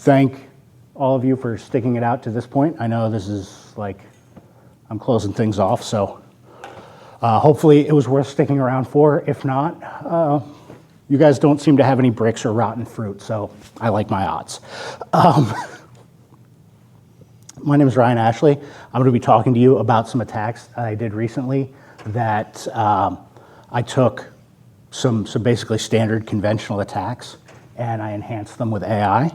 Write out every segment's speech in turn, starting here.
thank all of you for sticking it out to this point. I know this is like, I'm closing things off, so hopefully it was worth sticking around for. If not, you guys don't seem to have any bricks or rotten fruit, so I like my odds. My name is Ryan Ashley. I'm going to be talking to you about some attacks I did recently that I took some basically standard conventional attacks and I enhanced them with AI.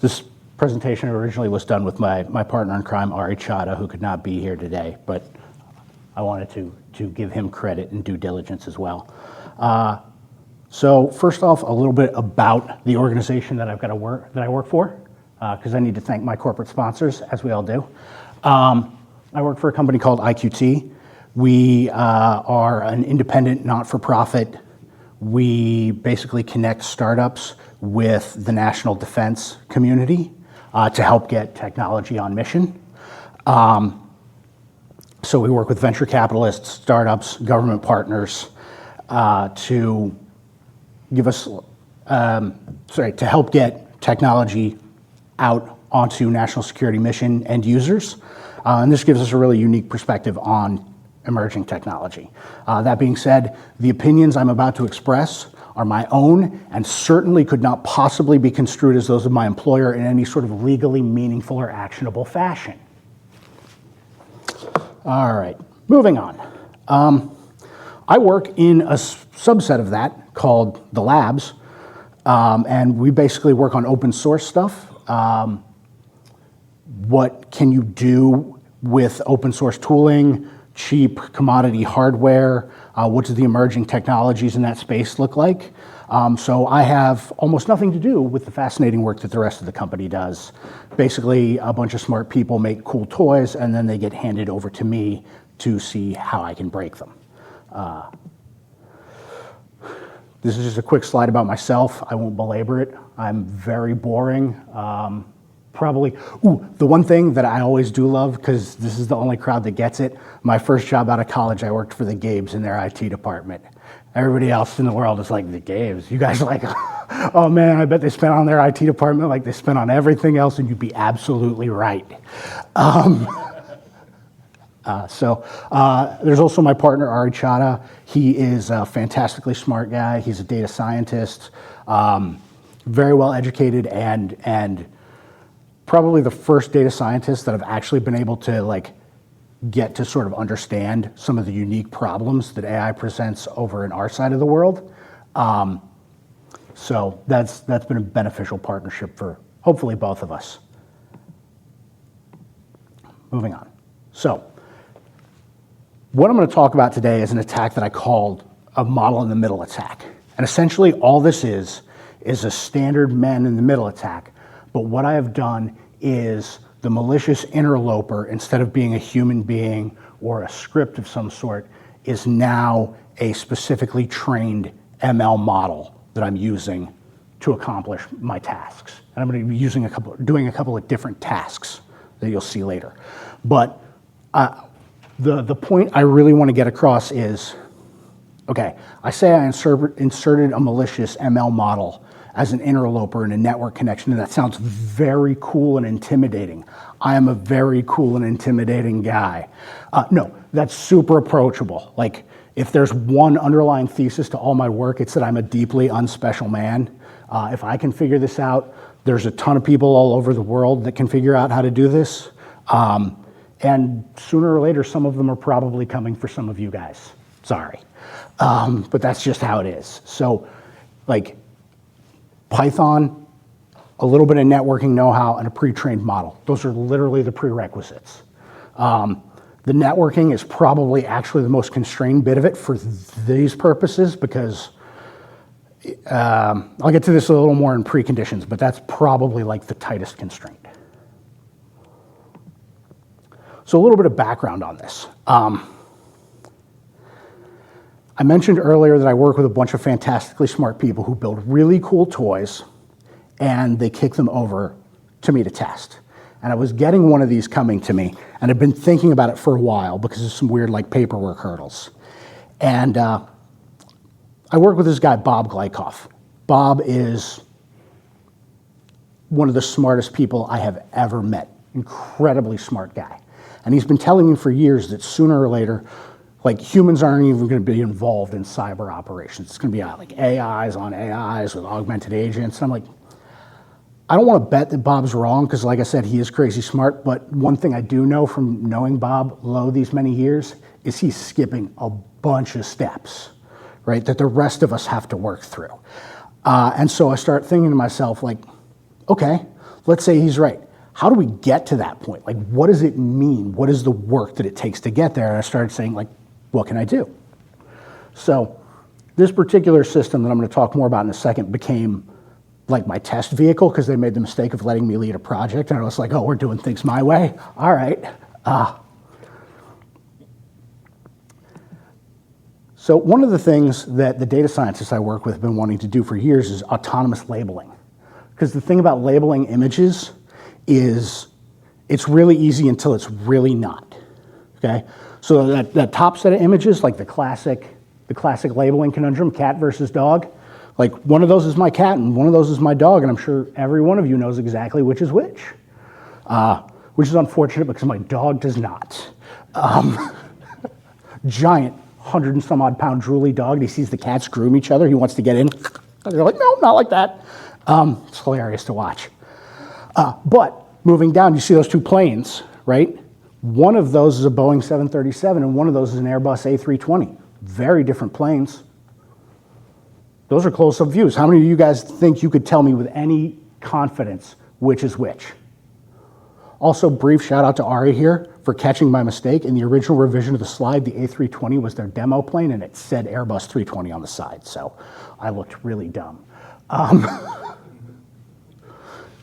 This presentation originally was done with my partner in crime, Ari Chadha, who could not be here today, but I wanted to give him credit and due diligence as well. So first off, a little bit about the organization that I work for, because I need to thank my corporate sponsors, as we all do. I work for a company called IQT. We are an independent, not-for-profit. We basically connect startups with the national defense community to help get technology on mission. So we work with venture capitalists, startups, government partners to give us, to help get technology out onto national security mission end users. And this gives us a really unique perspective on emerging technology. That being said, the opinions I'm about to express are my own and certainly could not possibly be construed as those of my employer in any sort of legally meaningful or actionable fashion. All right, moving on. I work in a subset of that called the labs, and we basically work on open source stuff. What can you do with open source tooling, cheap commodity hardware? What do the emerging technologies in that space look like? So I have almost nothing to do with the fascinating work that the rest of the company does. Basically, a bunch of smart people make cool toys and then they get handed over to me to see how I can break them. This is just a quick slide about myself. I won't belabor it. I'm very boring. The one thing that I always do love, because this is the only crowd that gets it, my first job out of college, I worked for the Gabes in their IT department. Everybody else in the world is like, the Gabes? You guys are like, oh man, I bet they spent on their IT department like they spent on everything else, and you'd be absolutely right. There's also my partner, Ari Chadha. He is a fantastically smart guy. He's a data scientist, very well educated, and probably the first data scientist that I've actually been able to get to sort of understand some of the unique problems that AI presents over in our side of the world. So that's been a beneficial partnership for hopefully both of us. Moving on. So what I'm going to talk about today is an attack that I called a model in the middle attack. And essentially all this is a standard man in the middle attack. But what I have done is the malicious interloper, instead of being a human being or a script of some sort, is now a specifically trained ML model that I'm using to accomplish my tasks. And I'm going to be doing a couple of different tasks that you'll see later. But the point I really want to get across is, okay, I say I inserted a malicious ML model as an interloper in a network connection, and that sounds very cool and intimidating. I am a very cool and intimidating guy. No, that's super approachable. Like, if there's one underlying thesis to all my work, it's that I'm a deeply unspecial man. If I can figure this out, there's a ton of people all over the world that can figure out how to do this. And sooner or later, some of them are probably coming for some of you guys. Sorry. But that's just how it is. So, Python, a little bit of networking know-how, and a pre-trained model. Those are literally the prerequisites. The networking is probably actually the most constrained bit of it for these purposes, because I'll get to this a little more in preconditions, but that's probably the tightest constraint. So a little bit of background on this. I mentioned earlier that I work with a bunch of fantastically smart people who build really cool toys, and they kick them over to me to test. And I was getting one of these coming to me, and I've been thinking about it for a while because of some weird paperwork hurdles. And I work with this guy, Bob Glykoff. Bob is one of the smartest people I have ever met. Incredibly smart guy. And he's been telling me for years that sooner or later, like humans aren't even going to be involved in cyber operations. It's going to be like AIs on AIs with augmented agents. I'm like, I don't want to bet that Bob's wrong because, like I said, he is crazy smart. But one thing I do know from knowing Bob Lowe these many years is he's skipping a bunch of steps, right, that the rest of us have to work through. And so I start thinking to myself, like, okay, let's say he's right. How do we get to that point? Like, what does it mean? What is the work that it takes to get there? And I started saying, like, what can I do? So this particular system that I'm going to talk more about in a second became like my test vehicle because they made the mistake of letting me lead a project. And I was like, oh, we're doing things my way. All right. So one of the things that the data scientists I work with have been wanting to do for years is autonomous labeling. Because the thing about labeling images is it's really easy until it's really not, okay? So that top set of images, like the classic labeling conundrum, cat versus dog, like one of those is my cat and one of those is my dog, and I'm sure every one of you knows exactly which is which is unfortunate because my dog does not. Giant, 100 and some odd pound drooly dog, and he sees the cats groom each other, he wants to get in. They're like, no, not like that. It's hilarious to watch. But moving down, you see those two planes, right? One of those is a Boeing 737 and one of those is an Airbus A320. Very different planes. Those are close-up views. How many of you guys think you could tell me with any confidence which is which? Also, brief shout out to Ari here for catching my mistake. In the original revision of the slide, the A320 was their demo plane and it said Airbus 320 on the side. So I looked really dumb.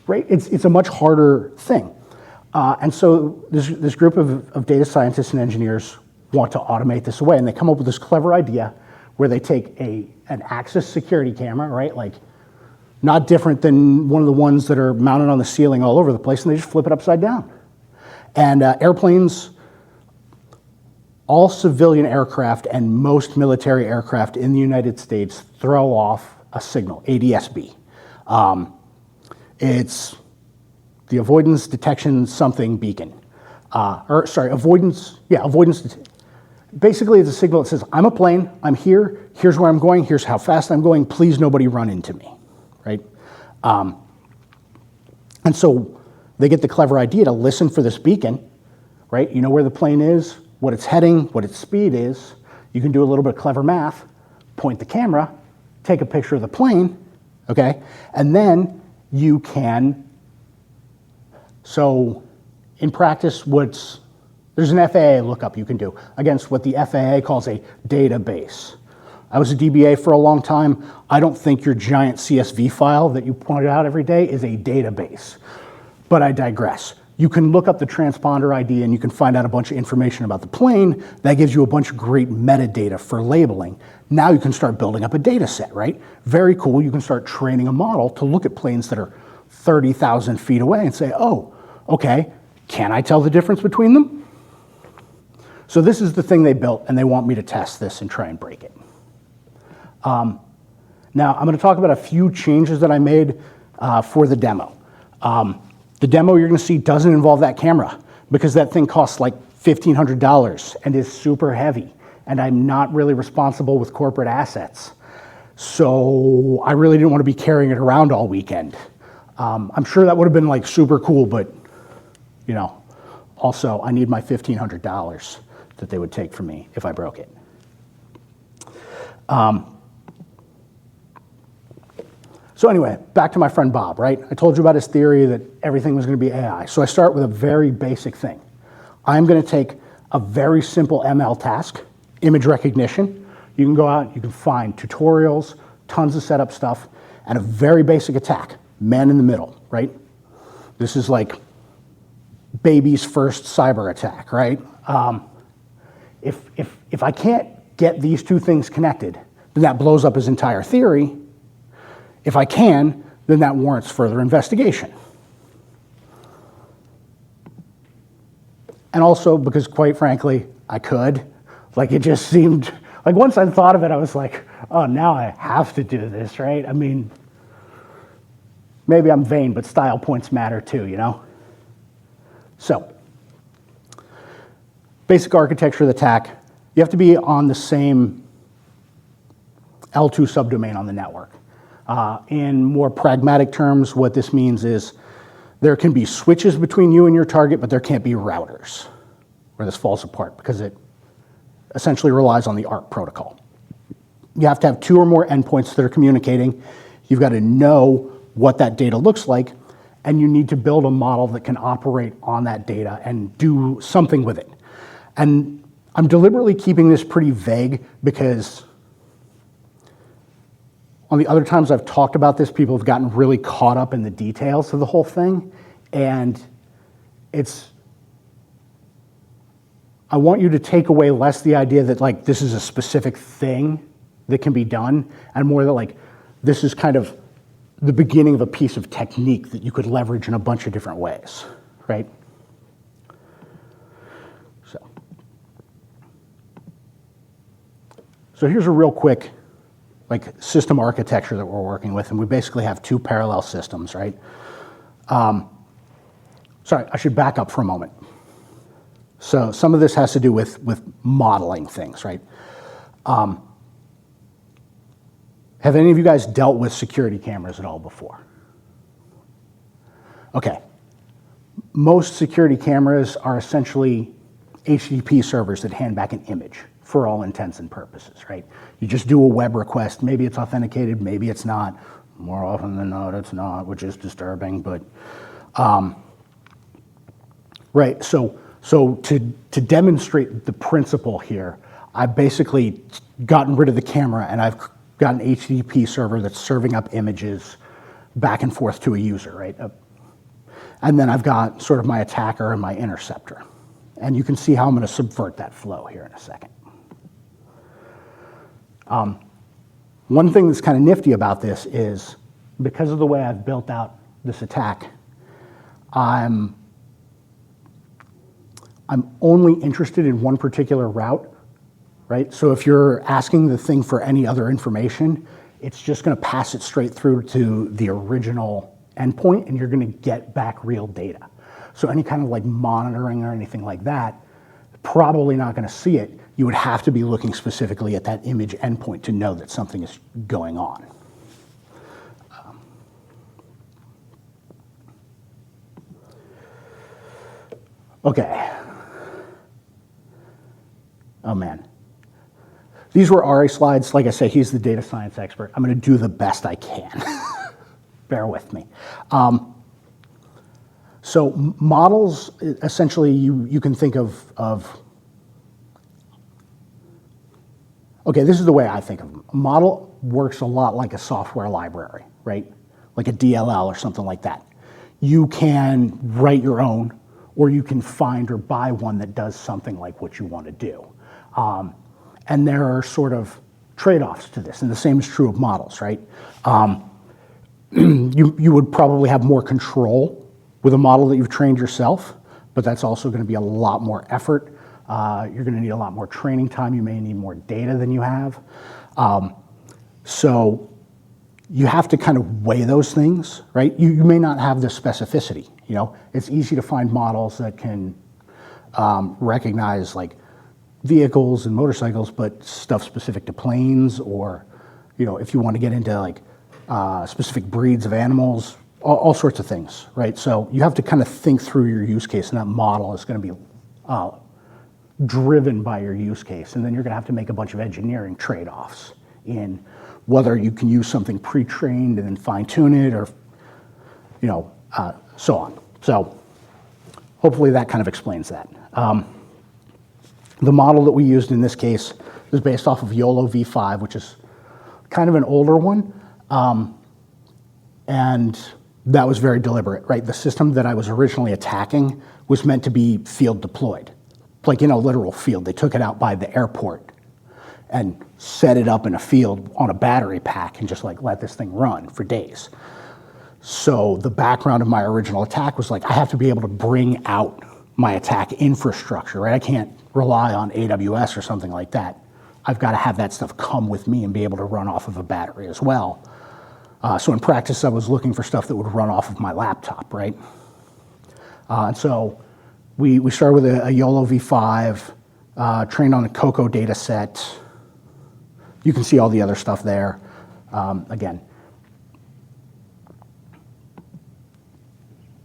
Right? It's a much harder thing. And so this group of data scientists and engineers want to automate this away, and they come up with this clever idea where they take an Axis security camera, right? Like not different than one of the ones that are mounted on the ceiling all over the place, and they just flip it upside down. And airplanes, all civilian aircraft and most military aircraft in the United States throw off a signal, ADS-B. It's the avoidance detection something beacon. Avoidance. Basically, it's a signal that says, I'm a plane, I'm here, here's where I'm going, here's how fast I'm going, please nobody run into me, right? And so they get the clever idea to listen for this beacon, right? You know where the plane is, what it's heading, what its speed is. You can do a little bit of clever math, point the camera, take a picture of the plane, okay? And then you can, so in practice, there's an FAA lookup you can do against what the FAA calls a database. I was a DBA for a long time. I don't think your giant CSV file that you point out every day is a database, but I digress. You can look up the transponder ID and you can find out a bunch of information about the plane. That gives you a bunch of great metadata for labeling. Now you can start building up a data set, right? Very cool. You can start training a model to look at planes that are 30,000 feet away and say, oh, okay, can I tell the difference between them? So this is the thing they built, and they want me to test this and try and break it. Now, I'm going to talk about a few changes that I made for the demo. The demo you're going to see doesn't involve that camera because that thing costs like $1,500 and is super heavy, and I'm not really responsible with corporate assets. So I really didn't want to be carrying it around all weekend. I'm sure that would have been like super cool, but you know, also I need my $1,500 that they would take from me if I broke it. So anyway, back to my friend Bob, right? I told you about his theory that everything was going to be AI. So I start with a very basic thing. I'm going to take a very simple ML task, image recognition. You can go out, you can find tutorials, tons of setup stuff, and a very basic attack, man in the middle, right? This is like baby's first cyber attack, right? If I can't get these two things connected, then that blows up his entire theory. If I can, then that warrants further investigation. And also because, quite frankly, I could. Like, it just seemed, like once I thought of it, I was like, oh, now I have to do this, right? I mean, maybe I'm vain, but style points matter too, you know? So, basic architecture of the attack, you have to be on the same L2 subdomain on the network. In more pragmatic terms, what this means is there can be switches between you and your target, but there can't be routers where this falls apart because it essentially relies on the ARP protocol. You have to have 2 or more endpoints that are communicating. You've got to know what that data looks like, and you need to build a model that can operate on that data and do something with it. And I'm deliberately keeping this pretty vague because on the other times I've talked about this, people have gotten really caught up in the details of the whole thing, and I want you to take away less the idea that like this is a specific thing that can be done, and more that like this is kind of the beginning of a piece of technique that you could leverage in a bunch of different ways, right? So here's a real quick like system architecture that we're working with, and we basically have 2 parallel systems, right? Sorry, I should back up for a moment. So some of this has to do with modeling things, right? Have any of you guys dealt with security cameras at all before? Okay. Most security cameras are essentially HTTP servers that hand back an image for all intents and purposes, right? You just do a web request. Maybe it's authenticated, maybe it's not. More often than not, it's not, which is disturbing, but, right, so to demonstrate the principle here, I've basically gotten rid of the camera and I've got an HTTP server that's serving up images back and forth to a user, right? And then I've got sort of my attacker and my interceptor. And you can see how I'm going to subvert that flow here in a second. One thing that's kind of nifty about this is because of the way I've built out this attack, I'm only interested in one particular route, right? So if you're asking the thing for any other information, it's just going to pass it straight through to the original endpoint, and you're going to get back real data. So any kind of like monitoring or anything like that, probably not going to see it. You would have to be looking specifically at that image endpoint to know that something is going on. Okay. Oh man. These were Ari slides. Like I say, he's the data science expert. I'm going to do the best I can. Bear with me. So models, essentially, you can think of, okay, this is the way I think of them. A model works a lot like a software library, right? Like a DLL or something like that. You can write your own, or you can find or buy one that does something like what you want to do. And there are sort of trade-offs to this, and the same is true of models, right? You would probably have more control with a model that you've trained yourself, but that's also going to be a lot more effort. You're going to need a lot more training time. You may need more data than you have. So you have to kind of weigh those things, right? You may not have the specificity, you know? It's easy to find models that can recognize like vehicles and motorcycles, but stuff specific to planes, or, you know, if you want to get into like specific breeds of animals, all sorts of things, right? So you have to kind of think through your use case, and that model is going to be driven by your use case. And then you're going to have to make a bunch of engineering trade-offs in whether you can use something pre-trained and then fine-tune it, or, you know, so on. So hopefully that kind of explains that. The model that we used in this case is based off of YOLO v5, which is kind of an older one. And that was very deliberate, right? The system that I was originally attacking was meant to be field deployed, like in a literal field. They took it out by the airport and set it up in a field on a battery pack and just like let this thing run for days. So the background of my original attack was like, I have to be able to bring out my attack infrastructure, right? I can't rely on AWS or something like that. I've got to have that stuff come with me and be able to run off of a battery as well. So in practice, I was looking for stuff that would run off of my laptop, right? And so we started with a YOLO v5, trained on a COCO data set. You can see all the other stuff there. Again,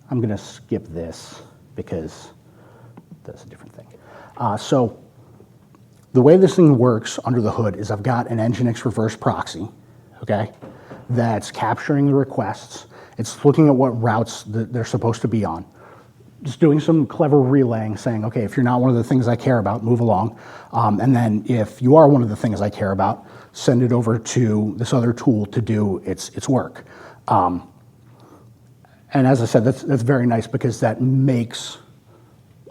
I'm going to skip this because that's a different thing. So the way this thing works under the hood is I've got an Nginx reverse proxy, okay, that's capturing the requests. It's looking at what routes that they're supposed to be on. Just doing some clever relaying, saying, okay, if you're not one of the things I care about, move along. And then if you are one of the things I care about, send it over to this other tool to do its work. And as I said, that's very nice because that makes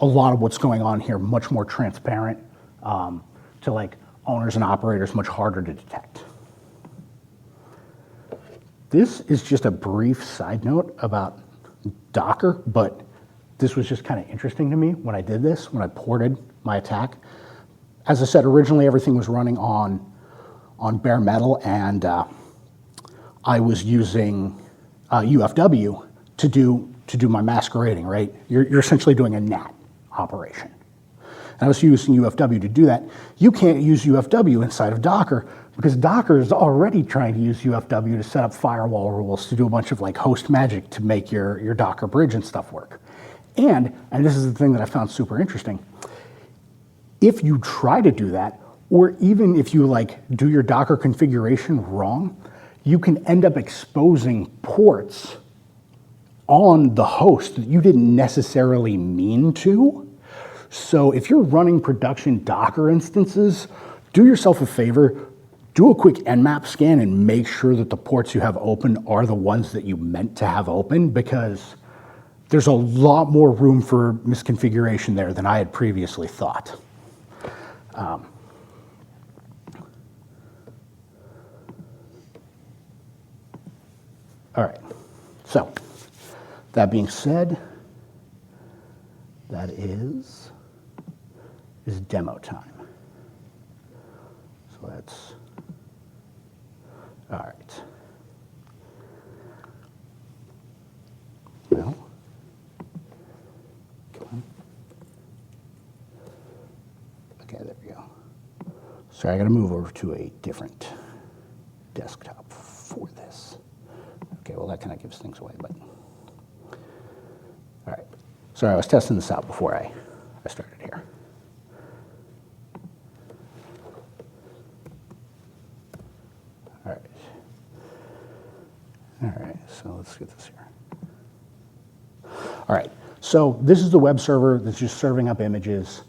a lot of what's going on here much more transparent to like owners and operators, much harder to detect. This is just a brief side note about Docker, but this was just kind of interesting to me when I did this, when I ported my attack. As I said, originally everything was running on bare metal, and I was using UFW to do my masquerading, right? You're essentially doing a NAT operation. And I was using UFW to do that. You can't use UFW inside of Docker because Docker is already trying to use UFW to set up firewall rules, to do a bunch of like host magic to make your Docker bridge and stuff work. And this is the thing that I found super interesting, if you try to do that, or even if you like do your Docker configuration wrong, you can end up exposing ports on the host that you didn't necessarily mean to. So if you're running production Docker instances, do yourself a favor, do a quick Nmap scan and make sure that the ports you have open are the ones that you meant to have open, because there's a lot more room for misconfiguration there than I had previously thought. All right, so that being said, that is demo time. So that's, all right. Well, okay, there we go. Sorry, I gotta move over to a different desktop for this. Okay, well that kind of gives things away, but. All right, sorry, I was testing this out before I started here. All right, so let's get this here. All right, so this is the web server that's just serving up images.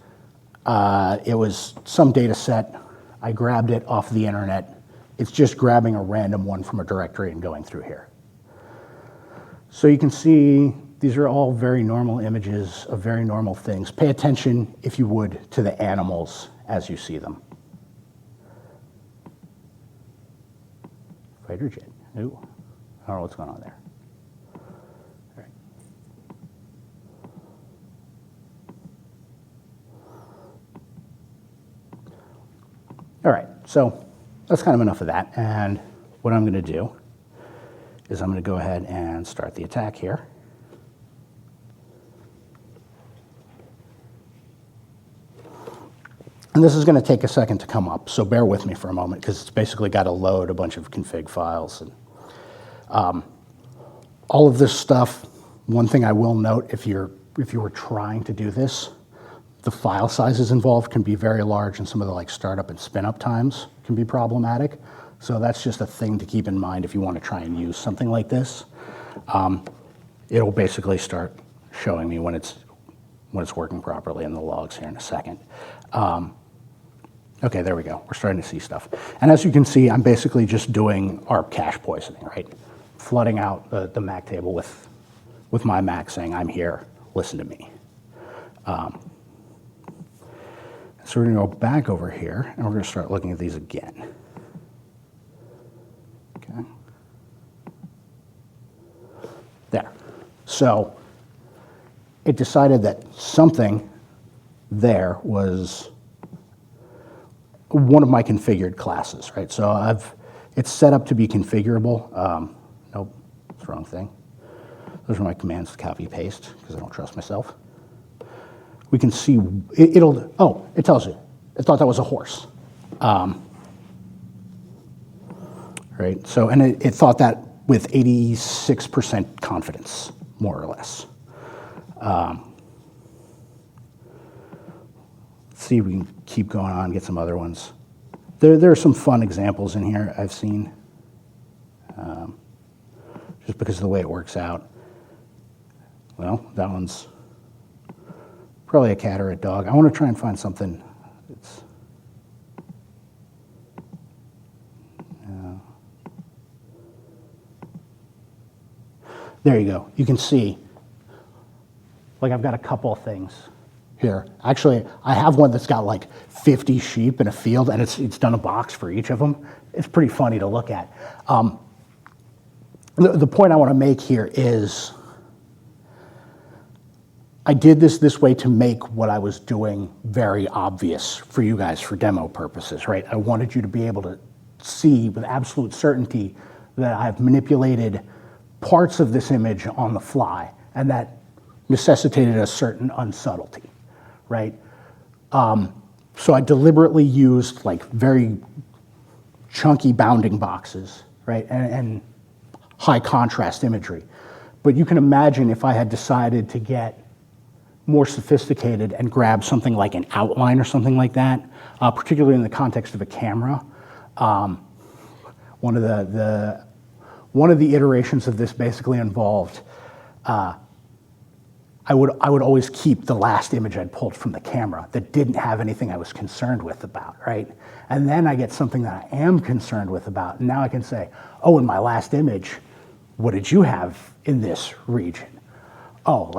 It was some data set. I grabbed it off the internet. It's just grabbing a random one from a directory and going through here. So you can see these are all very normal images of very normal things. Pay attention, if you would, to the animals as you see them. Fighter jet. Ooh, I don't know what's going on there. All right. All right, so that's kind of enough of that. And what I'm going to do is I'm going to go ahead and start the attack here. And this is going to take a second to come up, so bear with me for a moment because it's basically got to load a bunch of config files. And all of this stuff, one thing I will note, if you were trying to do this, the file sizes involved can be very large, and some of the like startup and spin up times can be problematic. So that's just a thing to keep in mind if you want to try and use something like this. It'll basically start showing me when it's working properly in the logs here in a second. Okay, there we go. We're starting to see stuff. And as you can see, I'm basically just doing ARP cache poisoning, right? Flooding out the MAC table with my MAC saying, I'm here, listen to me. So we're gonna go back over here and we're gonna start looking at these again. Okay. There. So it decided that something there was one of my configured classes, right? So it's set up to be configurable. That's the wrong thing. Those are my commands to copy paste because I don't trust myself. We can see, it tells you. I thought that was a horse. Right, so, and it thought that with 86% confidence, more or less. Let's see if we can keep going on, get some other ones. There are some fun examples in here I've seen, just because of the way it works out. Well, that one's probably a cat or a dog. I want to try and find something that's... There you go. You can see, like I've got a couple of things here. Actually, I have one that's got like 50 sheep in a field, and it's done a box for each of them. It's pretty funny to look at. The point I want to make here is I did this way to make what I was doing very obvious for you guys for demo purposes, right? I wanted you to be able to see with absolute certainty that I've manipulated parts of this image on the fly, and that necessitated a certain unsubtlety, right? So I deliberately used like very chunky bounding boxes, right, and high contrast imagery. But you can imagine if I had decided to get more sophisticated and grab something like an outline or something like that, particularly in the context of a camera. One of the iterations of this basically involved, I would always keep the last image I'd pulled from the camera that didn't have anything I was concerned with about, right? And then I get something that I am concerned with about, and now I can say, oh, in my last image, what did you have in this region? Oh,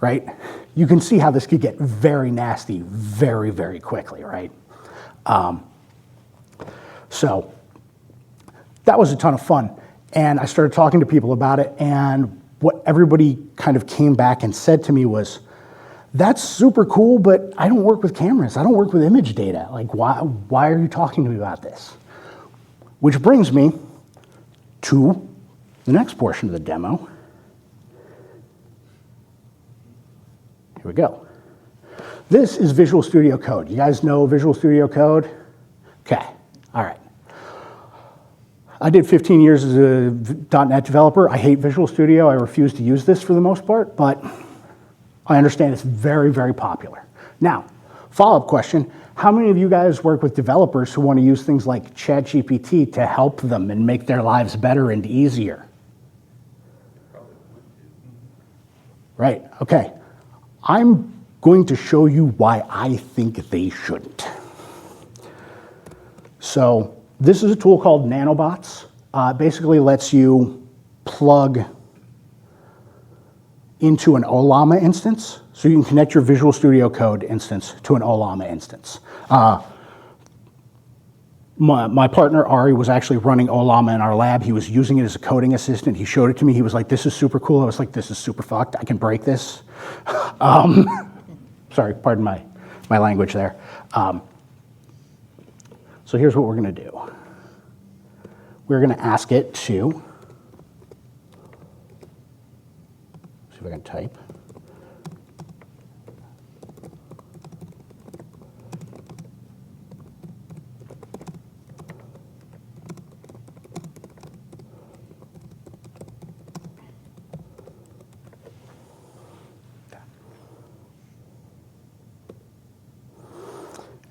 right? You can see how this could get very nasty very, very quickly, right? So that was a ton of fun. And I started talking to people about it, and what everybody kind of came back and said to me was, that's super cool, but I don't work with cameras. I don't work with image data. Like, why are you talking to me about this? Which brings me to the next portion of the demo. Here we go. This is Visual Studio Code. You guys know Visual Studio Code? Okay, all right. I did 15 years as a .NET developer. I hate Visual Studio. I refuse to use this for the most part, but I understand it's very, very popular. Now, follow-up question, how many of you guys work with developers who want to use things like ChatGPT to help them and make their lives better and easier? Right, okay. I'm going to show you why I think they shouldn't. So this is a tool called Nanobots. Basically lets you plug into an Olama instance. So you can connect your Visual Studio Code instance to an Olama instance. My partner, Ari, was actually running Olama in our lab. He was using it as a coding assistant. He showed it to me. He was like, this is super cool. I was like, this is super fucked. I can break this. Sorry, pardon my language there. So here's what we're going to do. We're going to ask it to, see if I can type.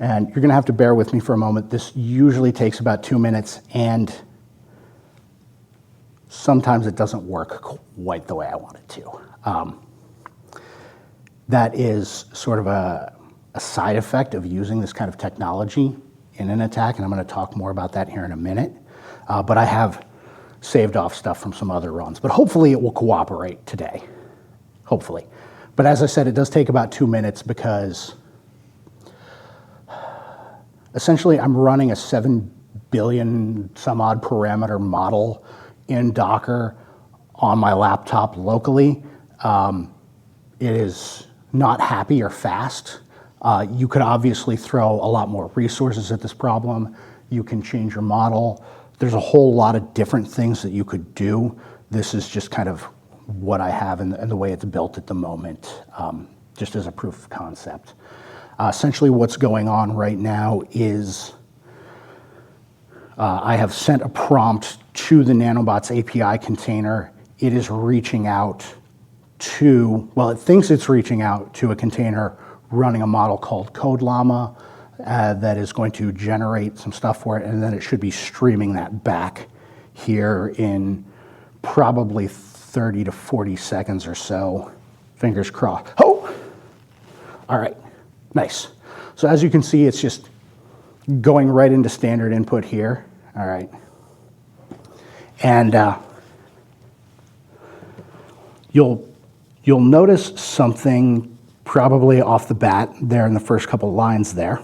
And you're going to have to bear with me for a moment. This usually takes about 2 minutes, and sometimes it doesn't work quite the way I want it to. That is sort of a side effect of using this kind of technology in an attack, and I'm going to talk more about that here in a minute. But I have saved off stuff from some other runs, but hopefully it will cooperate today. Hopefully. But as I said, it does take about 2 minutes because essentially I'm running a 7 billion some odd parameter model in Docker on my laptop locally. It is not happy or fast. You could obviously throw a lot more resources at this problem. You can change your model. There's a whole lot of different things that you could do this is just kind of what I have and the way it's built at the moment, just as a proof of concept. Essentially what's going on right now is I have sent a prompt to the Nanobots API container. It is reaching out to, well, it thinks it's reaching out to a container running a model called CodeLlama that is going to generate some stuff for it, and then it should be streaming that back here in probably 30 to 40 seconds or so. Fingers crossed. Oh! All right, nice. So as you can see, it's just going right into standard input here. All right. And you'll notice something probably off the bat there in the first couple lines there.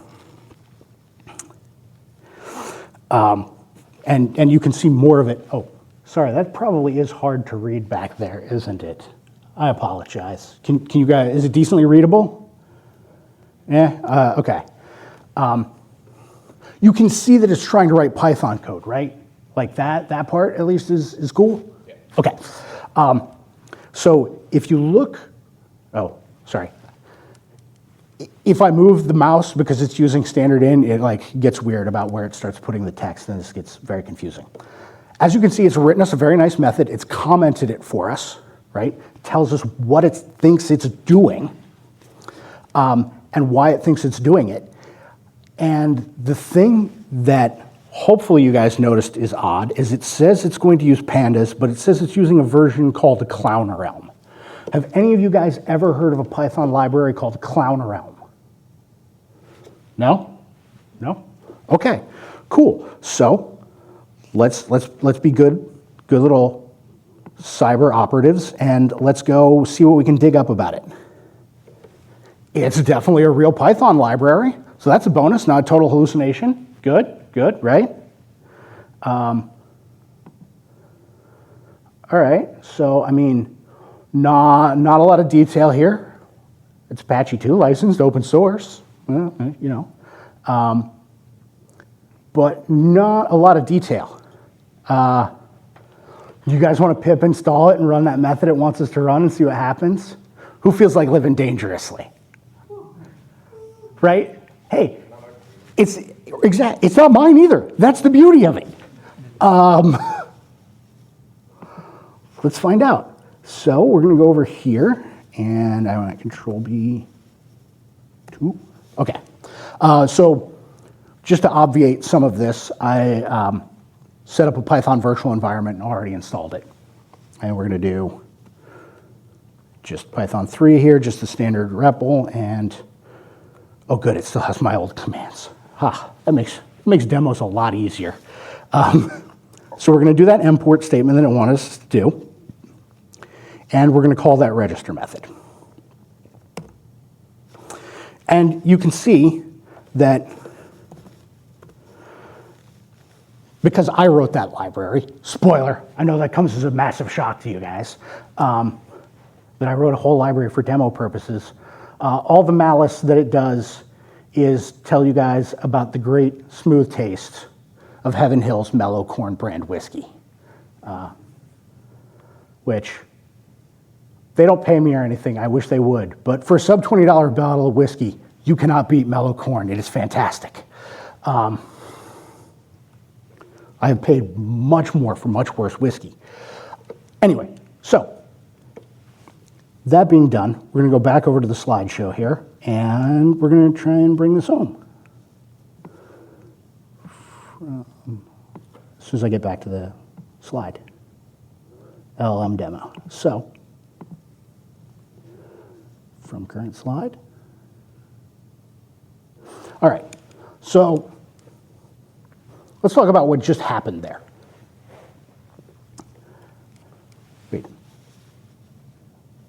And you can see more of it. Oh, sorry, that probably is hard to read back there, isn't it? I apologize. Can you guys, is it decently readable? Yeah, okay. You can see that it's trying to write Python code, right? Like that part at least is cool? Yeah. Okay. So if you look, oh, sorry. If I move the mouse because it's using standard in, it like gets weird about where it starts putting the text, and this gets very confusing. As you can see, it's written us a very nice method. It's commented it for us, right? It tells us what it thinks it's doing and why it thinks it's doing it. And the thing that hopefully you guys noticed is odd is it says it's going to use pandas, but it says it's using a version called the Clown Realm. Have any of you guys ever heard of a Python library called Clown Realm? No? No? Okay, cool. So let's be good little cyber operatives, and let's go see what we can dig up about it. It's definitely a real Python library, so that's a bonus, not a total hallucination. Good, right? All right, so I mean, not a lot of detail here. It's Apache 2 licensed, open source, well, you know, but not a lot of detail. You guys want to pip install it and run that method it wants us to run and see what happens? Who feels like living dangerously? Right? Hey, it's not mine either. That's the beauty of it. Let's find out. So we're going to go over here, and I want to Control B, 2. Okay. So just to obviate some of this, I set up a Python virtual environment and already installed it. And we're going to do just Python 3 here, just the standard REPL, and oh good, it still has my old commands. That makes demos a lot easier. So we're going to do that import statement that it wants us to do, and we're going to call that register method. And you can see that because I wrote that library, spoiler, I know that comes as a massive shock to you guys, that I wrote a whole library for demo purposes. All the malice that it does is tell you guys about the great smooth taste of Heaven Hill's Mellow Corn brand whiskey, which they don't pay me or anything. I wish they would. But for a sub $20 bottle of whiskey, you cannot beat Mellow Corn. It is fantastic. I have paid much more for much worse whiskey. Anyway, so that being done, we're going to go back over to the slideshow here, and we're going to try and bring this home. As soon as I get back to the slide. LLM demo. So, from current slide. All right, so let's talk about what just happened there. Wait,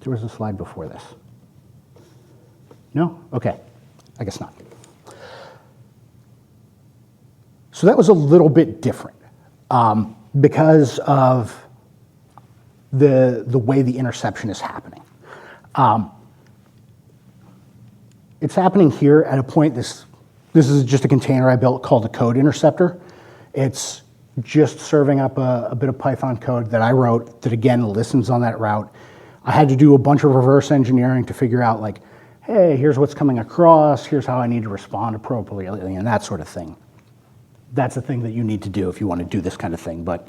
there was a slide before this. No? Okay, I guess not. So that was a little bit different because of the way the interception is happening. It's happening here at a point, this is just a container I built called a code interceptor. It's just serving up a bit of Python code that I wrote that again listens on that route. I had to do a bunch of reverse engineering to figure out like, hey, here's what's coming across, here's how I need to respond appropriately, and that sort of thing. That's a thing that you need to do if you want to do this kind of thing, but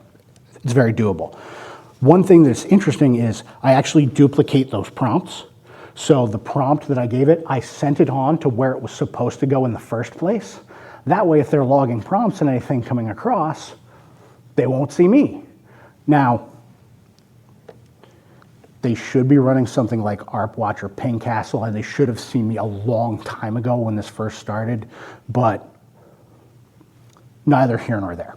it's very doable. One thing that's interesting is I actually duplicate those prompts. So the prompt that I gave it, I sent it on to where it was supposed to go in the first place. That way, if they're logging prompts and anything coming across, they won't see me. Now, they should be running something like ARPWatch or Ping Castle, and they should have seen me a long time ago when this first started, but neither here nor there.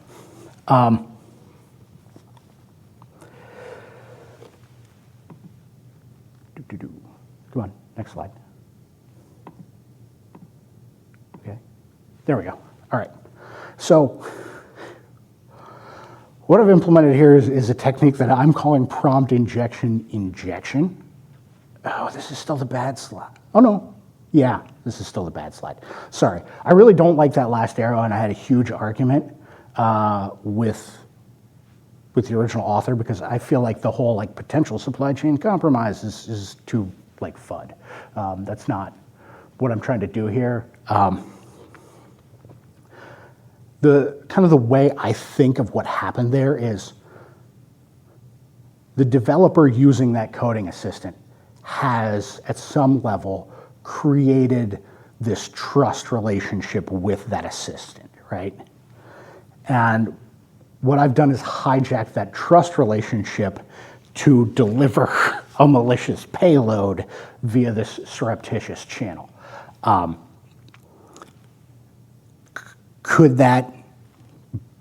Come on, next slide. Okay, there we go. All right, so what I've implemented here is a technique that I'm calling prompt injection. Oh, this is still the bad slide. Oh no, yeah, this is still the bad slide. Sorry, I really don't like that last arrow, and I had a huge argument with the original author because I feel like the whole like potential supply chain compromise is too like FUD. That's not what I'm trying to do here. The kind of the way I think of what happened there is the developer using that coding assistant has at some level created this trust relationship with that assistant, right? And what I've done is hijack that trust relationship to deliver a malicious payload via this surreptitious channel. Could that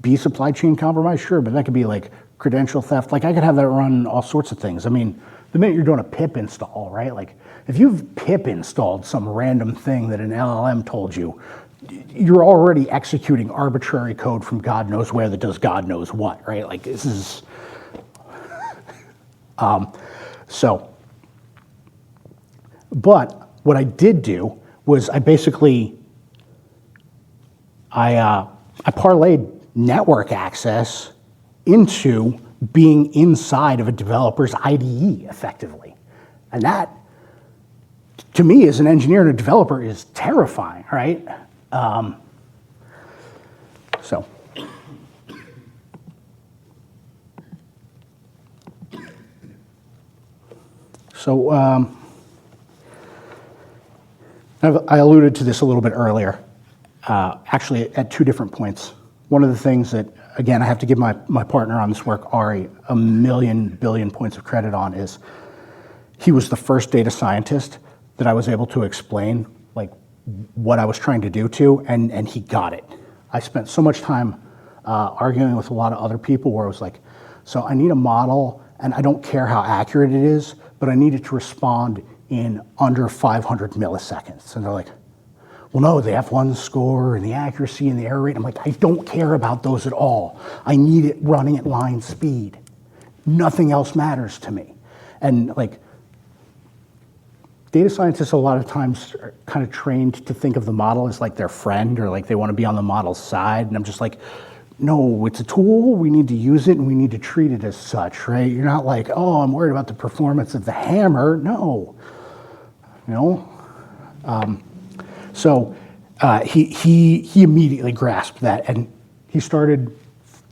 be supply chain compromise? Sure, but that could be like credential theft. Like I could have that run all sorts of things. I mean, the minute you're doing a pip install, right? Like if you've pip installed some random thing that an LLM told you, you're already executing arbitrary code from God knows where that does God knows what, right? Like this is, but what I did do was I basically, I parlayed network access into being inside of a developer's IDE effectively. And that, to me, as an engineer and a developer, is terrifying, right? I alluded to this a little bit earlier, actually at two different points. One of the things that, again, I have to give my partner on this work, Ari, a billion points of credit on is he was the first data scientist that I was able to explain like what I was trying to do to, and he got it. I spent so much time arguing with a lot of other people where I was like, so I need a model, and I don't care how accurate it is, but I need it to respond in under 500 milliseconds. And they're like, well, no, the F1 score and the accuracy and the error rate. I'm like, I don't care about those at all. I need it running at line speed. Nothing else matters to me. And like, data scientists a lot of times are kind of trained to think of the model as like their friend or like they want to be on the model's side. And I'm just like, no, it's a tool. We need to use it and we need to treat it as such, right? You're not like, oh, I'm worried about the performance of the hammer. No, you know? So he immediately grasped that, and he started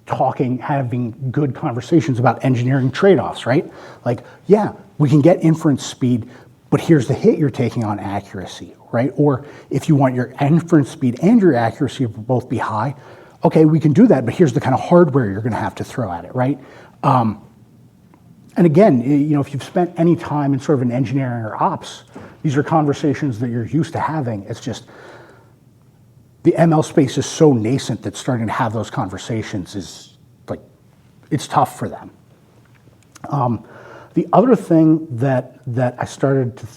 talking, having good conversations about engineering trade-offs, right? Like, yeah, we can get inference speed, but here's the hit you're taking on accuracy, right? Or if you want your inference speed and your accuracy to both be high, okay, we can do that, but here's the kind of hardware you're gonna have to throw at it, right? And again, you know, if you've spent any time in sort of an engineering or ops, these are conversations that you're used to having. It's just, the ML space is so nascent that starting to have those conversations is like, it's tough for them. The other thing that I started to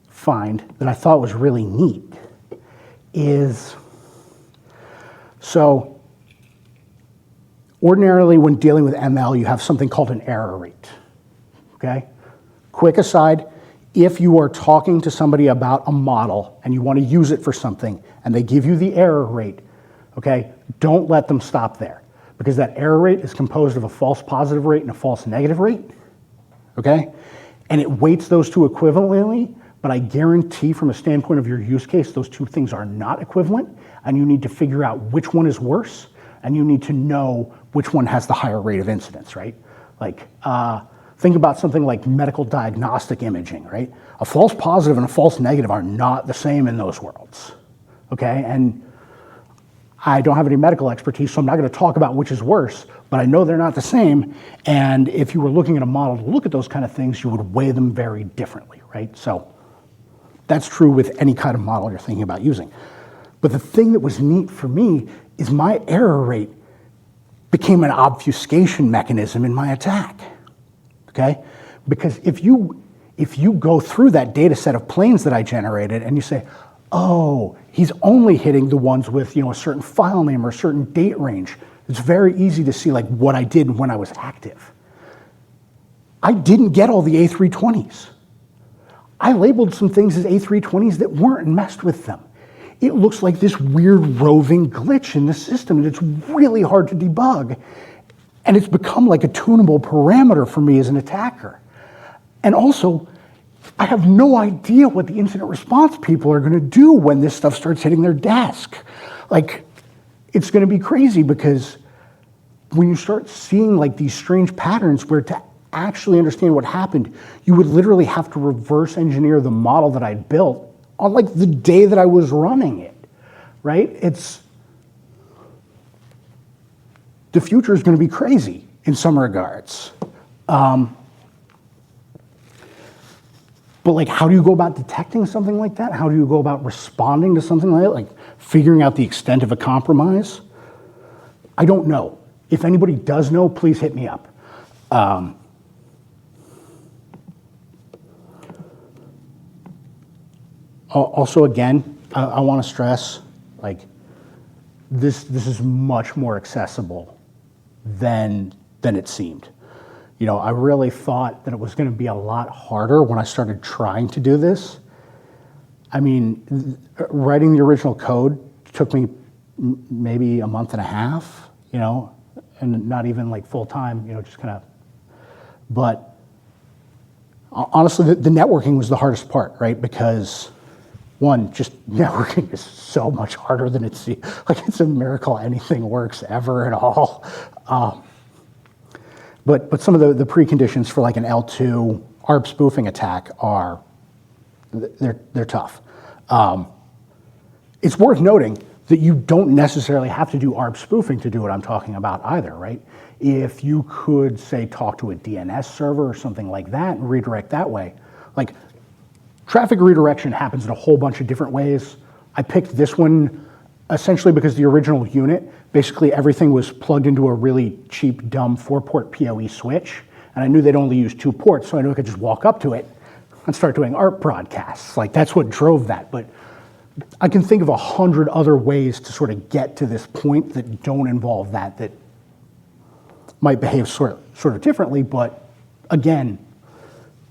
find that I thought was really neat is, so ordinarily when dealing with ML, you have something called an error rate, okay? Quick aside, if you are talking to somebody about a model and you want to use it for something and they give you the error rate, okay, don't let them stop there. because that error rate is composed of a false positive rate and a false negative rate, okay? And it weights those two equivalently, but I guarantee from a standpoint of your use case, those two things are not equivalent, and you need to figure out which one is worse, and you need to know which one has the higher rate of incidence, right? Like, think about something like medical diagnostic imaging, right? A false positive and a false negative are not the same in those worlds, okay? And I don't have any medical expertise, so I'm not going to talk about which is worse, but I know they're not the same. And if you were looking at a model to look at those kind of things, you would weigh them very differently, right? So that's true with any kind of model you're thinking about using. But the thing that was neat for me is my error rate became an obfuscation mechanism in my attack, okay? Because if you go through that data set of planes that I generated and you say, oh, he's only hitting the ones with, a certain file name or a certain date range, it's very easy to see like what I did when I was active. I didn't get all the A320s. I labeled some things as A320s that weren't and messed with them. It looks like this weird roving glitch in the system, and it's really hard to debug. And it's become like a tunable parameter for me as an attacker. And also, I have no idea what the incident response people are going to do when this stuff starts hitting their desk. Like, it's going to be crazy because when you start seeing like these strange patterns where to actually understand what happened, you would literally have to reverse engineer the model that I'd built on like the day that I was running it, right? The future is going to be crazy in some regards. But like, how do you go about detecting something like that? How do you go about responding to something like that? Like figuring out the extent of a compromise? I don't know. If anybody does know, please hit me up. Also, again, I want to stress, like, this is much more accessible than it seemed. I really thought that it was going to be a lot harder when I started trying to do this. I mean, writing the original code took me maybe a month and a half, and not even like full time, just kind of. But honestly, the networking was the hardest part, right? Because one, just networking is so much harder than it seems. Like, it's a miracle anything works ever at all. But some of the preconditions for like an L2 ARP spoofing attack they're tough. It's worth noting that you don't necessarily have to do ARP spoofing to do what I'm talking about either, right? If you could, say, talk to a DNS server or something like that and redirect that way, like traffic redirection happens in a whole bunch of different ways. I picked this one essentially because the original unit, basically everything was plugged into a really cheap, dumb 4-port PoE switch, and I knew they'd only use 2 ports, so I knew I could just walk up to it and start doing ARP broadcasts. Like, that's what drove that, but I can think of 100 other ways to sort of get to this point that don't involve that might behave sort of differently, but again,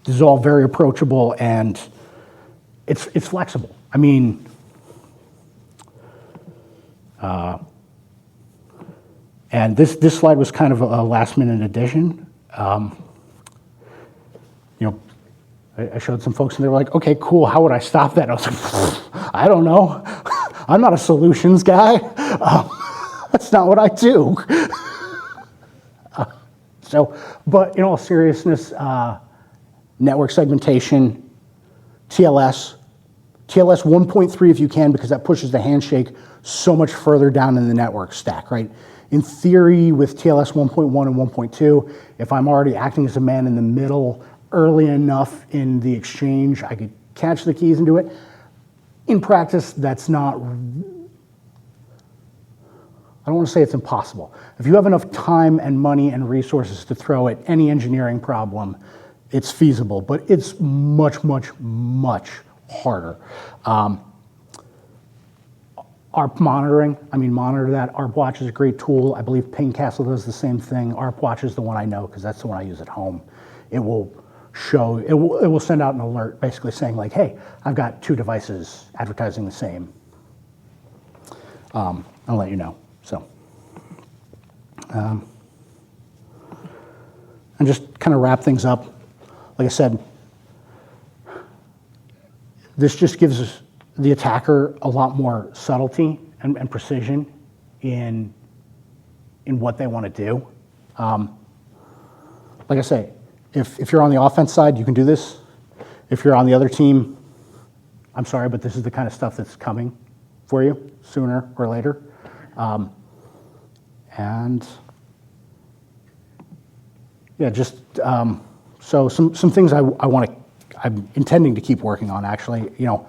this is all very approachable and it's flexible. I mean, and this slide was kind of a last-minute addition. I showed some folks and they were like, okay, cool, how would I stop that? I was like, I don't know. I'm not a solutions guy. That's not what I do. But in all seriousness, network segmentation, TLS 1.3 if you can, because that pushes the handshake so much further down in the network stack, right? In theory, with TLS 1.1 and 1.2, if I'm already acting as a man in the middle early enough in the exchange, I could catch the keys and do it. In practice, that's not, I don't want to say it's impossible. If you have enough time and money and resources to throw at any engineering problem, it's feasible, but it's much, much, much harder. ARP monitoring, monitor that. ARP Watch is a great tool. I believe Pingcastle does the same thing. ARP Watch is the one I know because that's the one I use at home. It will send out an alert basically saying like, hey, I've got 2 devices advertising the same. I'll let you know, so. And just kind of wrap things up, like I said, this just gives the attacker a lot more subtlety and precision in what they want to do. Like I say, if you're on the offense side, you can do this. If you're on the other team, I'm sorry, but this is the kind of stuff that's coming for you sooner or later. And yeah, just so some things I'm intending to keep working on, actually. You know,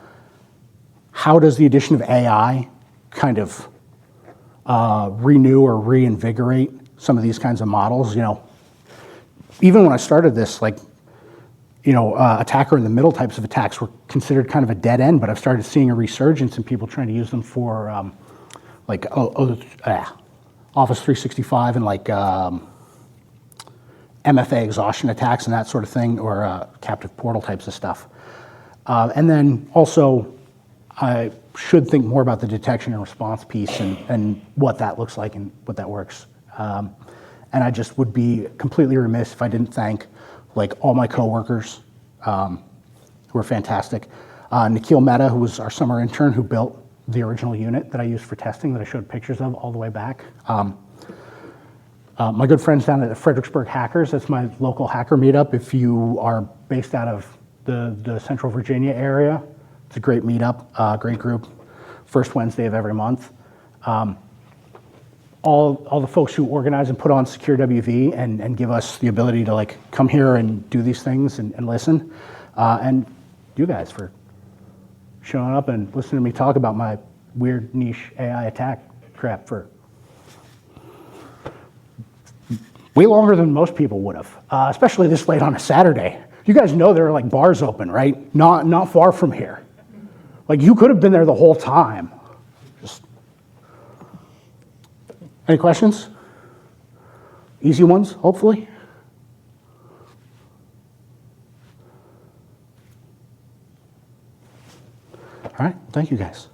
how does the addition of AI kind of renew or reinvigorate some of these kinds of models? You know, even when I started this, like, you know, attacker in the middle types of attacks were considered kind of a dead end, but I've started seeing a resurgence in people trying to use them for Office 365 and like MFA exhaustion attacks and that sort of thing, or captive portal types of stuff. And then also, I should think more about the detection and response piece and what that looks like and what that works. And I just would be completely remiss if I didn't thank like all my coworkers who are fantastic. Nikhil Mehta, who was our summer intern, who built the original unit that I used for testing that I showed pictures of all the way back. My good friends down at Fredericksburg Hackers, that's my local hacker meetup. If you are based out of the Central Virginia area, it's a great meetup, great group, first Wednesday of every month. All the folks who organize and put on SecureWV and give us the ability to like come here and do these things and listen. And you guys for showing up and listening to me talk about my weird niche AI attack crap for way longer than most people would have, especially this late on a Saturday. You guys know there are like bars open, right? Not far from here. Like you could have been there the whole time. Just any questions? Easy ones, hopefully. All right, thank you guys.